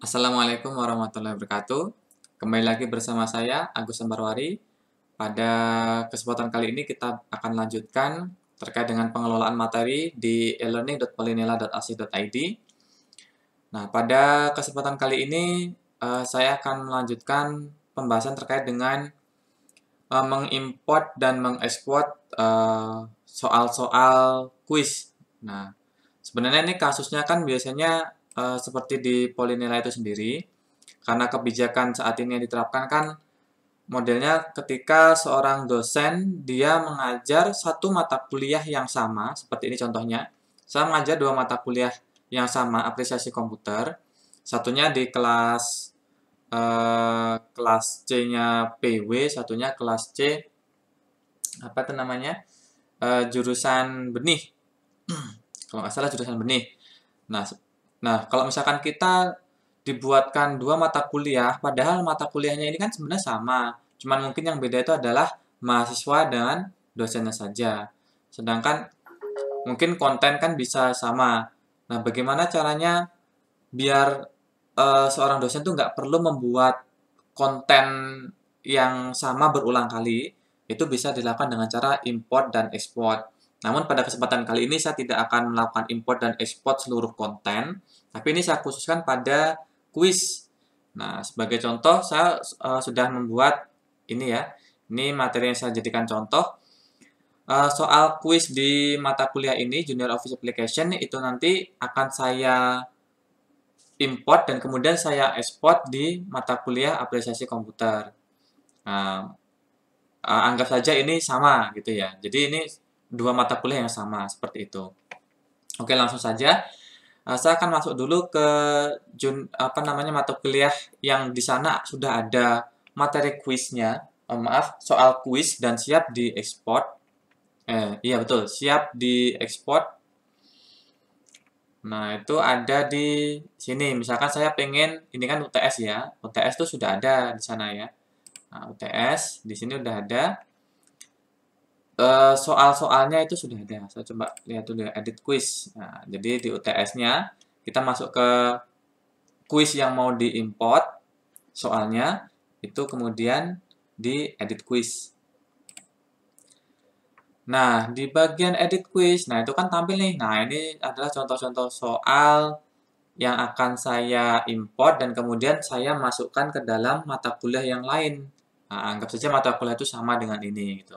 Assalamualaikum warahmatullahi wabarakatuh. Kembali lagi bersama saya, Agus Sambarwari. Pada kesempatan kali ini kita akan lanjutkan terkait dengan pengelolaan materi di elearning.polinela.ac.id. Nah, pada kesempatan kali ini saya akan melanjutkan pembahasan terkait dengan mengimport dan mengekspor soal-soal kuis. Nah, sebenarnya ini kasusnya kan biasanya seperti di Polinela itu sendiri, karena kebijakan saat ini yang diterapkan kan modelnya ketika seorang dosen dia mengajar satu mata kuliah yang sama, seperti ini contohnya. Saya mengajar dua mata kuliah yang sama, apresiasi komputer. Satunya di kelas C-nya PW, satunya kelas C apa itu namanya? Jurusan benih. Kalau nggak salah jurusan benih. Nah, kalau misalkan kita dibuatkan dua mata kuliah, padahal mata kuliahnya ini kan sebenarnya sama. Cuman mungkin yang beda itu adalah mahasiswa dengan dosennya saja. Sedangkan mungkin konten kan bisa sama. Nah, bagaimana caranya biar seorang dosen tuh nggak perlu membuat konten yang sama berulang kali, itu bisa dilakukan dengan cara import dan export. Namun pada kesempatan kali ini saya tidak akan melakukan import dan export seluruh konten, tapi ini saya khususkan pada kuis. Nah, sebagai contoh saya sudah membuat ini ya. Ini materi yang saya jadikan contoh. Soal kuis di mata kuliah ini, Junior Office Application, itu nanti akan saya import dan kemudian saya export di mata kuliah apresiasi komputer. Nah, anggap saja ini sama gitu ya. Jadi ini dua mata kuliah yang sama seperti itu. Oke, langsung saja. Saya akan masuk dulu ke mata kuliah yang di sana sudah ada materi kuisnya. Maaf, soal kuis dan siap diekspor. Iya betul, siap diekspor. Nah, itu ada di sini. Misalkan saya pengen, ini kan UTS ya. UTS itu sudah ada di sana ya. Nah, UTS di sini udah ada. Soal-soalnya itu sudah ada. Saya coba lihat dulu ya, edit quiz. Nah, jadi di UTS-nya kita masuk ke quiz yang mau diimport soalnya, itu kemudian di edit quiz. Nah, di bagian edit quiz, nah itu kan tampil nih. Nah, ini adalah contoh-contoh soal yang akan saya import dan kemudian saya masukkan ke dalam mata kuliah yang lain. Nah, anggap saja mata kuliah itu sama dengan ini gitu.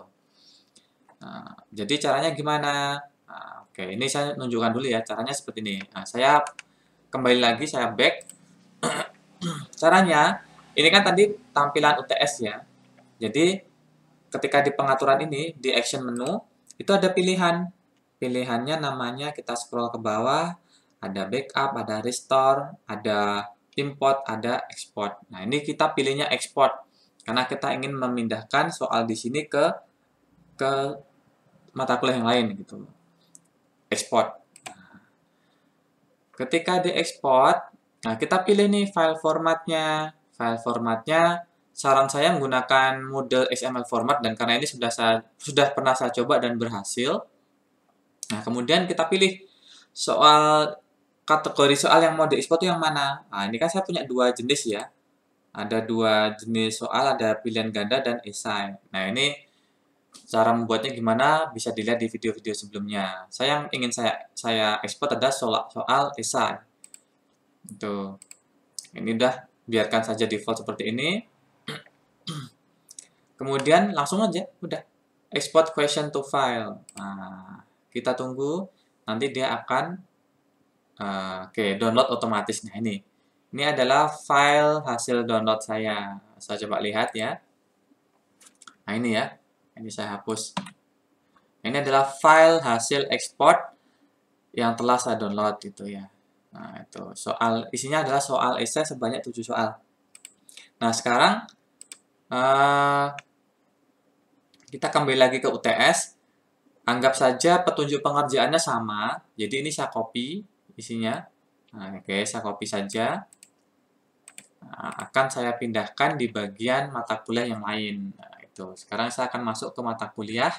Nah, jadi caranya gimana? Nah, oke, ini saya tunjukkan dulu ya. Caranya seperti ini. Nah, saya kembali lagi, saya back. Caranya, ini kan tadi tampilan UTS ya. Jadi, ketika di pengaturan ini, di action menu, itu ada pilihan. Pilihannya namanya kita scroll ke bawah, ada backup, ada restore, ada import, ada export. Nah, ini kita pilihnya export karena kita ingin memindahkan soal di sini ke mata kuliah yang lain gitu. Export. Ketika diekspor, nah kita pilih nih file formatnya. File formatnya, saran saya menggunakan model XML format dan karena ini sudah pernah saya coba dan berhasil. Nah, kemudian kita pilih soal kategori soal yang mau diekspor itu yang mana. Nah, ini kan saya punya dua jenis ya. Ada dua jenis soal, ada pilihan ganda dan esai. Nah, ini cara membuatnya gimana bisa dilihat di video-video sebelumnya. Saya yang ingin saya ekspor adalah soal esai. Itu. Ini udah biarkan saja default seperti ini. Kemudian langsung aja udah export question to file. Nah, kita tunggu nanti dia akan download otomatis. Nah, ini adalah file hasil download saya. Saya coba lihat ya. Nah, ini ya. Ini saya hapus. Ini adalah file hasil ekspor yang telah saya download gitu ya. Nah, itu isinya adalah soal esai sebanyak 7 soal. Nah, sekarang kita kembali lagi ke UTS. Anggap saja petunjuk pengerjaannya sama. Jadi ini saya copy isinya. Nah, oke, saya copy saja. Nah, akan saya pindahkan di bagian mata kuliah yang lain. Nah, itu. Sekarang saya akan masuk ke mata kuliah.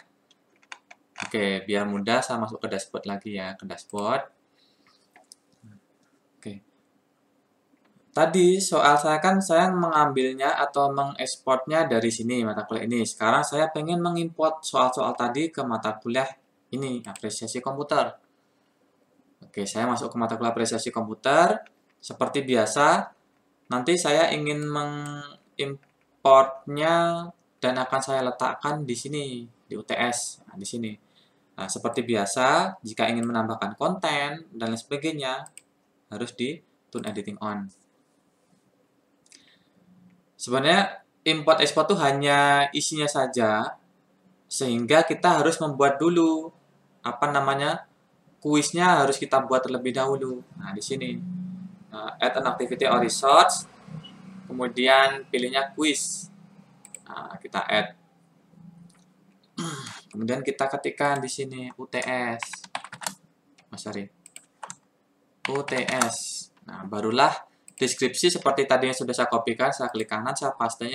Oke, biar mudah saya masuk ke dashboard lagi ya, ke dashboard. Oke. Tadi soal saya kan saya mengambilnya atau mengekspornya dari sini mata kuliah ini. Sekarang saya pengen mengimport soal-soal tadi ke mata kuliah ini, apresiasi komputer. Oke, saya masuk ke mata kuliah apresiasi komputer. Seperti biasa, nanti saya ingin mengimportnya dan akan saya letakkan di sini, di UTS. Nah, di sini. Nah, seperti biasa, jika ingin menambahkan konten dan lain sebagainya, harus di turn editing on. Sebenarnya import export itu hanya isinya saja, sehingga kita harus membuat dulu apa namanya kuisnya harus kita buat terlebih dahulu. Nah, di sini add an activity or resource, kemudian pilihnya quiz. Nah, kita add. Kemudian kita ketikkan di sini UTS. Oh, sorry. UTS. Nah, barulah deskripsi seperti tadi yang sudah saya kopikan, saya klik kanan, saya paste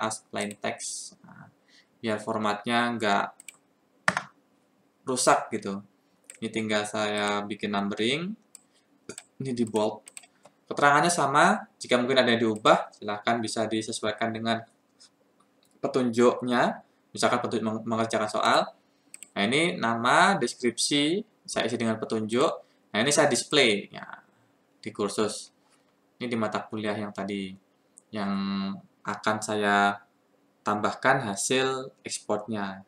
as plain text. Nah, biar formatnya nggak rusak gitu. Ini tinggal saya bikin numbering. Ini di bold. Keterangannya sama, jika mungkin ada yang diubah, silahkan bisa disesuaikan dengan petunjuknya. Misalkan petunjuk mengerjakan soal. Nah, ini nama, deskripsi, saya isi dengan petunjuk. Nah, ini saya display ya, di kursus. Ini di mata kuliah yang tadi, yang akan saya tambahkan hasil ekspornya.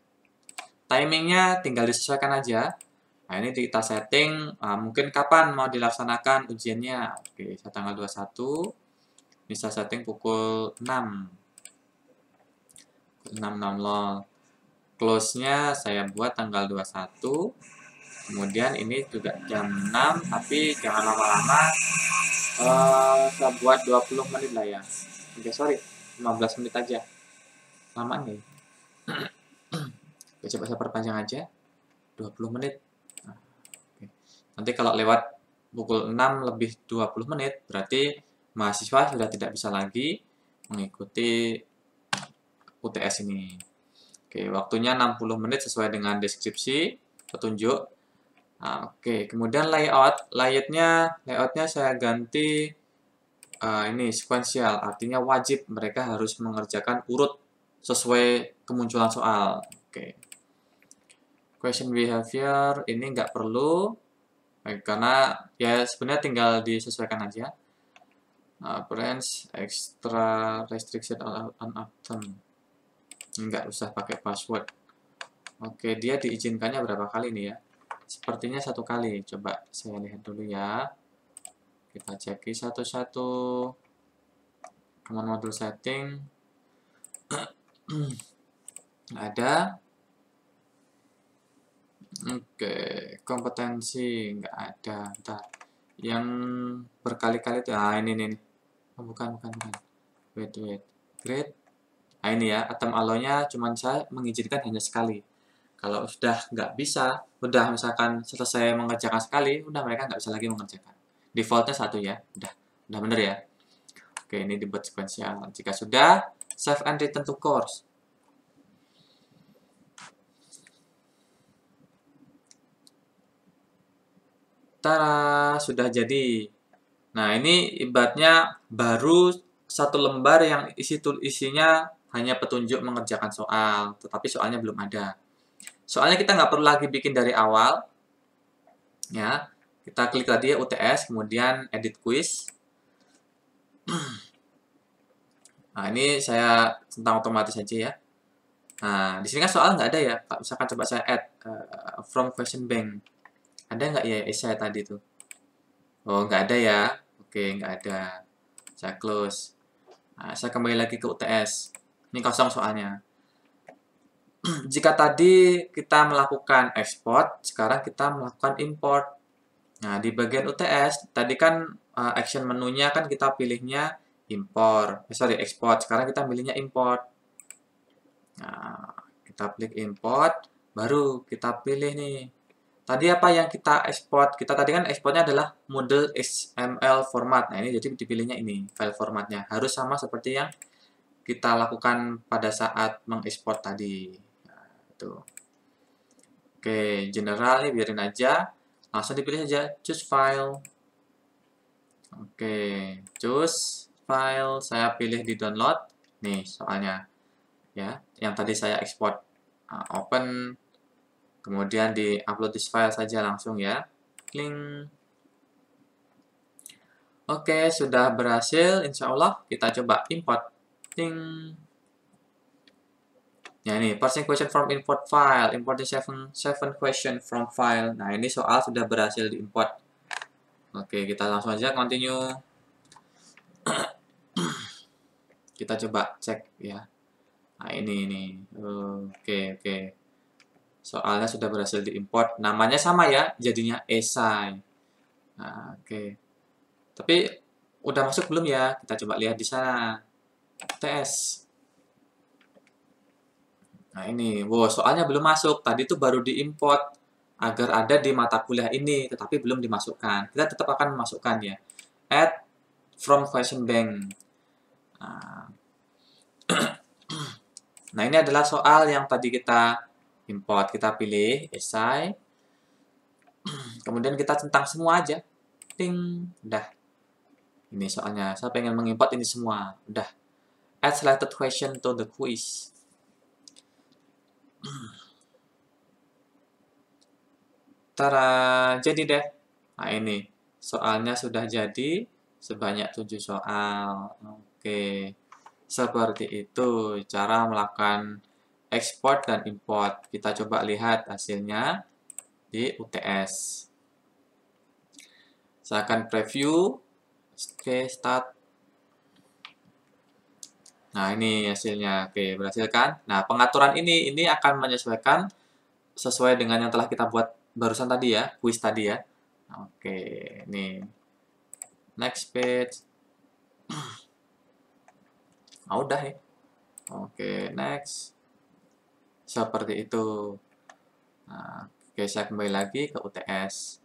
Timingnya tinggal disesuaikan aja. Nah, ini kita setting, mungkin kapan mau dilaksanakan ujiannya. Oke, saya tanggal 21, bisa setting pukul 6. 6.00. Close-nya saya buat tanggal 21. Kemudian ini juga jam 6, tapi jangan lama-lama. Saya buat 20 menit lah ya. Oke, sorry. 15 menit aja. Lama nih. Coba saya perpanjang aja. 20 menit. Nanti kalau lewat pukul 6 lebih 20 menit, berarti mahasiswa sudah tidak bisa lagi mengikuti UTS ini. Oke, waktunya 60 menit sesuai dengan deskripsi, petunjuk. Nah, oke, kemudian layoutnya saya ganti ini sequential, artinya wajib mereka harus mengerjakan urut sesuai kemunculan soal. Oke. Question behavior ini nggak perlu. Baik, karena ya sebenarnya tinggal disesuaikan aja. Branch extra restriction on item. Nggak usah pakai password. Oke, dia diizinkannya berapa kali nih ya? Sepertinya 1 kali. Coba saya lihat dulu ya. Kita ceki satu-satu. Command module setting. Ada. Oke, kompetensi nggak ada. Bentar. Yang berkali-kali itu, ini nih. Oh, bukan. Wait. Grade. Nah, ini ya, atom alloy-nya cuman saya mengizinkan hanya sekali. Kalau sudah nggak bisa, udah misalkan selesai mengerjakan sekali, udah mereka nggak bisa lagi mengerjakan. Defaultnya 1 ya, udah bener ya. Oke, ini dibuat sequential. Jika sudah, save and return to course. Tara, sudah jadi. Nah, ini ibaratnya baru 1 lembar yang isinya hanya petunjuk mengerjakan soal, tetapi soalnya belum ada. Soalnya kita nggak perlu lagi bikin dari awal. Ya, kita klik tadi ya UTS, kemudian edit quiz. Nah, ini saya tentang otomatis aja ya. Nah, di sini kan soal nggak ada ya. Misalkan coba saya add from question bank. Ada nggak ya essay tadi tuh? Oh, nggak ada ya. Oke, nggak ada. Saya close. Nah, saya kembali lagi ke UTS. Ini kosong soalnya. Jika tadi kita melakukan export, sekarang kita melakukan import. Nah, di bagian UTS, tadi kan action menunya kan kita pilihnya export. Sekarang kita pilihnya import. Nah, kita klik import, baru kita pilih nih. Tadi apa yang kita ekspor? Kita tadi kan ekspornya adalah model XML format. Nah, ini jadi dipilihnya ini, file formatnya. Harus sama seperti yang kita lakukan pada saat mengekspor tadi. Nah, itu. Oke, general biarin aja. Langsung dipilih saja choose file. Oke, choose file, saya pilih di download. Nih soalnya ya, yang tadi saya ekspor. Open, kemudian di upload this file saja langsung ya. Klik. Oke, sudah berhasil. Insya Allah kita coba import. Ting. Ya ini, parsing question from import file. Importing seven question from file. Nah ini soal sudah berhasil diimport. Oke, kita langsung aja continue. Kita coba cek ya. Nah ini. Oke. Soalnya sudah berhasil diimport. Namanya sama ya, jadinya esai. Nah, oke. Tapi udah masuk belum ya? Kita coba lihat di sana. Tes. Nah ini, wow, soalnya belum masuk. Tadi itu baru diimport agar ada di mata kuliah ini, tetapi belum dimasukkan. Kita tetap akan memasukkan ya. Add from question bank. Nah, nah ini adalah soal yang tadi kita import. Kita pilih esai. Kemudian kita centang semua aja. Ting, udah. Ini soalnya, saya pengen mengimport ini semua. Udah. Add selected question to the quiz. Tara, jadi deh. Nah ini, soalnya sudah jadi sebanyak 7 soal. Oke, seperti itu cara melakukan ekspor dan import. Kita coba lihat hasilnya di UTS. Saya akan preview. Oke, start. Nah, ini hasilnya. Oke, berhasil kan? Nah, pengaturan ini akan menyesuaikan sesuai dengan yang telah kita buat barusan tadi ya, kuis tadi ya. Oke, ini next page. Udah ya. Oke, next. Seperti itu. Nah, oke, saya kembali lagi ke UTS.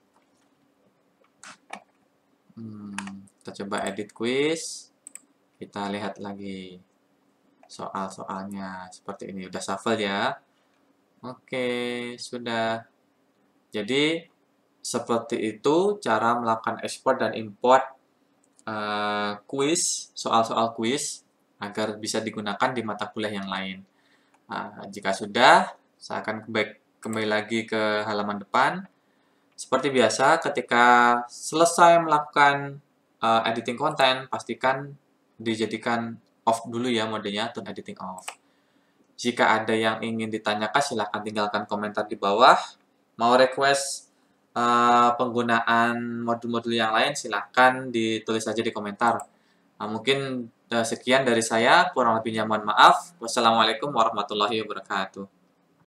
Kita coba edit quiz. Kita lihat lagi soal-soalnya seperti ini. Udah shuffle ya. Oke, sudah. Jadi seperti itu cara melakukan ekspor dan import quiz, soal-soal quiz agar bisa digunakan di mata kuliah yang lain. Jika sudah, saya akan kembali lagi ke halaman depan. Seperti biasa, ketika selesai melakukan editing konten, pastikan dijadikan off dulu ya modenya, turn editing off. Jika ada yang ingin ditanyakan, silahkan tinggalkan komentar di bawah. Mau request penggunaan modul-modul yang lain, silahkan ditulis saja di komentar. Mungkin sekian dari saya, kurang lebihnya mohon maaf. Wassalamualaikum warahmatullahi wabarakatuh.